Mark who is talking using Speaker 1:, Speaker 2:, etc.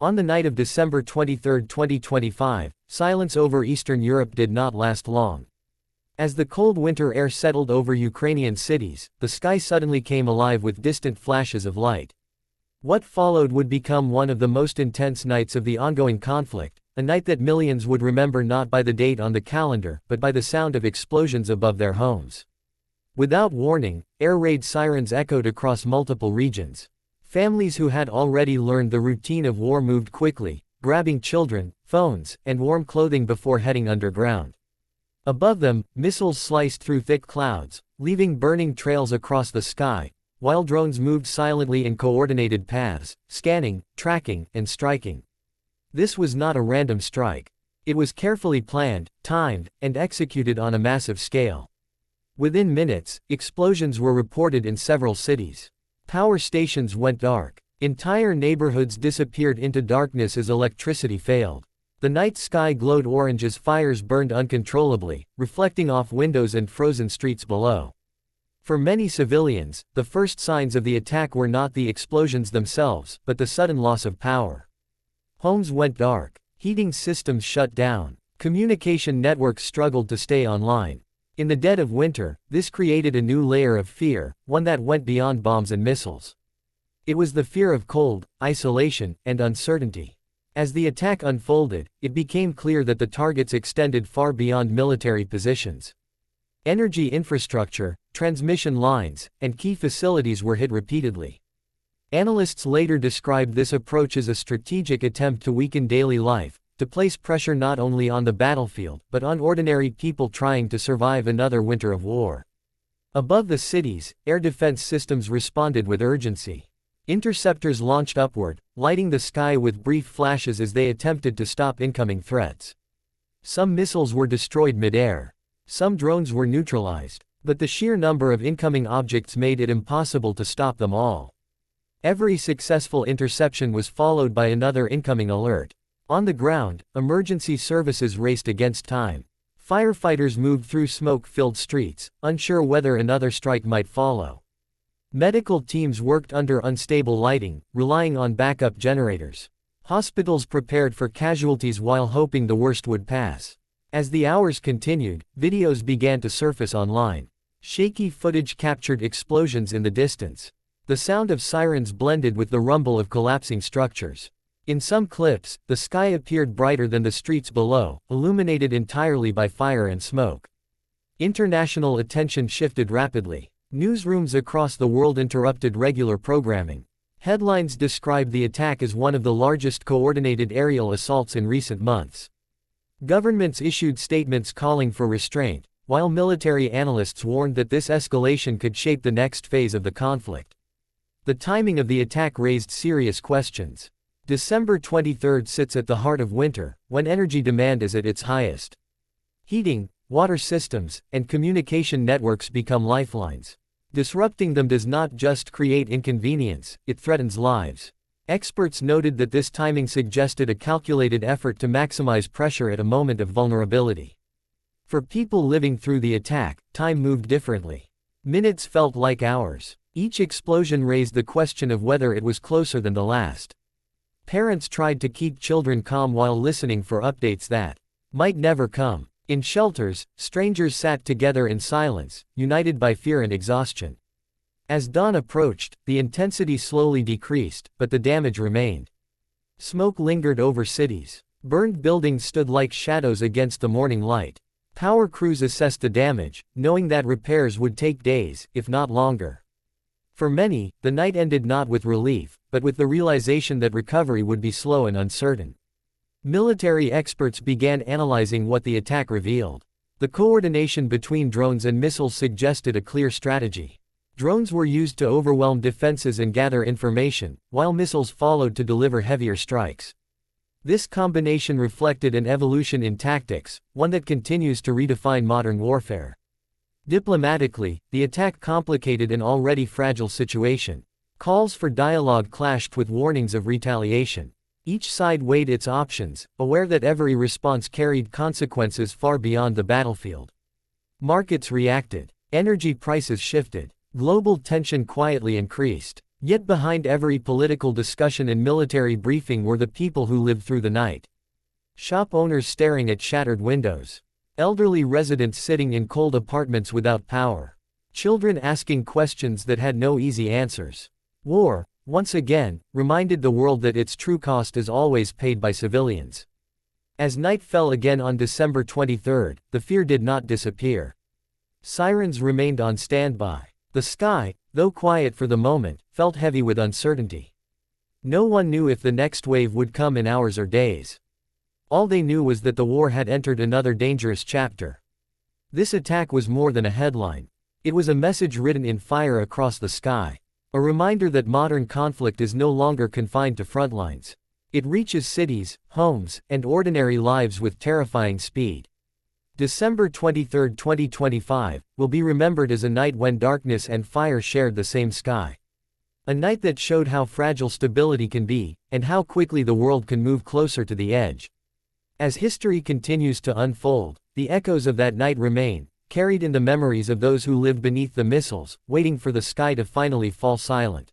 Speaker 1: On the night of December 23, 2025, silence over Eastern Europe did not last long. As the cold winter air settled over Ukrainian cities, the sky suddenly came alive with distant flashes of light. What followed would become one of the most intense nights of the ongoing conflict, a night that millions would remember not by the date on the calendar, but by the sound of explosions above their homes. Without warning, air raid sirens echoed across multiple regions. Families who had already learned the routine of war moved quickly, grabbing children, phones, and warm clothing before heading underground. Above them, missiles sliced through thick clouds, leaving burning trails across the sky, while drones moved silently in coordinated paths, scanning, tracking, and striking. This was not a random strike. It was carefully planned, timed, and executed on a massive scale. Within minutes, explosions were reported in several cities. Power stations went dark. Entire neighborhoods disappeared into darkness as electricity failed. The night sky glowed orange as fires burned uncontrollably, reflecting off windows and frozen streets below. For many civilians, the first signs of the attack were not the explosions themselves, but the sudden loss of power. Homes went dark. Heating systems shut down. Communication networks struggled to stay online. In the dead of winter, this created a new layer of fear, one that went beyond bombs and missiles. It was the fear of cold, isolation, and uncertainty. As the attack unfolded, it became clear that the targets extended far beyond military positions. Energy infrastructure, transmission lines, and key facilities were hit repeatedly. Analysts later described this approach as a strategic attempt to weaken daily life, to place pressure not only on the battlefield, but on ordinary people trying to survive another winter of war. Above the cities, air defense systems responded with urgency. Interceptors launched upward, lighting the sky with brief flashes as they attempted to stop incoming threats. Some missiles were destroyed mid-air. Some drones were neutralized, but the sheer number of incoming objects made it impossible to stop them all. Every successful interception was followed by another incoming alert. On the ground, emergency services raced against time. Firefighters moved through smoke-filled streets, unsure whether another strike might follow. Medical teams worked under unstable lighting, relying on backup generators. Hospitals prepared for casualties while hoping the worst would pass. As the hours continued, videos began to surface online. Shaky footage captured explosions in the distance. The sound of sirens blended with the rumble of collapsing structures. In some clips, the sky appeared brighter than the streets below, illuminated entirely by fire and smoke. International attention shifted rapidly. Newsrooms across the world interrupted regular programming. Headlines described the attack as one of the largest coordinated aerial assaults in recent months. Governments issued statements calling for restraint, while military analysts warned that this escalation could shape the next phase of the conflict. The timing of the attack raised serious questions. December 23 sits at the heart of winter, when energy demand is at its highest. Heating, water systems, and communication networks become lifelines. Disrupting them does not just create inconvenience, it threatens lives. Experts noted that this timing suggested a calculated effort to maximize pressure at a moment of vulnerability. For people living through the attack, time moved differently. Minutes felt like hours. Each explosion raised the question of whether it was closer than the last. Parents tried to keep children calm while listening for updates that might never come. In shelters, strangers sat together in silence, united by fear and exhaustion. As dawn approached, the intensity slowly decreased, but the damage remained. Smoke lingered over cities. Burned buildings stood like shadows against the morning light. Power crews assessed the damage, knowing that repairs would take days, if not longer. For many, the night ended not with relief, but with the realization that recovery would be slow and uncertain. Military experts began analyzing what the attack revealed. The coordination between drones and missiles suggested a clear strategy. Drones were used to overwhelm defenses and gather information, while missiles followed to deliver heavier strikes. This combination reflected an evolution in tactics, one that continues to redefine modern warfare. Diplomatically, the attack complicated an already fragile situation. Calls for dialogue clashed with warnings of retaliation. Each side weighed its options, aware that every response carried consequences far beyond the battlefield. Markets reacted. Energy prices shifted. Global tension quietly increased. Yet behind every political discussion and military briefing were the people who lived through the night. Shop owners staring at shattered windows. Elderly residents sitting in cold apartments without power. Children asking questions that had no easy answers. War, once again, reminded the world that its true cost is always paid by civilians. As night fell again on December 23, the fear did not disappear. Sirens remained on standby. The sky, though quiet for the moment, felt heavy with uncertainty. No one knew if the next wave would come in hours or days. All they knew was that the war had entered another dangerous chapter. This attack was more than a headline. It was a message written in fire across the sky. A reminder that modern conflict is no longer confined to front lines. It reaches cities, homes, and ordinary lives with terrifying speed. December 23, 2025, will be remembered as a night when darkness and fire shared the same sky. A night that showed how fragile stability can be, and how quickly the world can move closer to the edge. As history continues to unfold, the echoes of that night remain, carried in the memories of those who lived beneath the missiles, waiting for the sky to finally fall silent.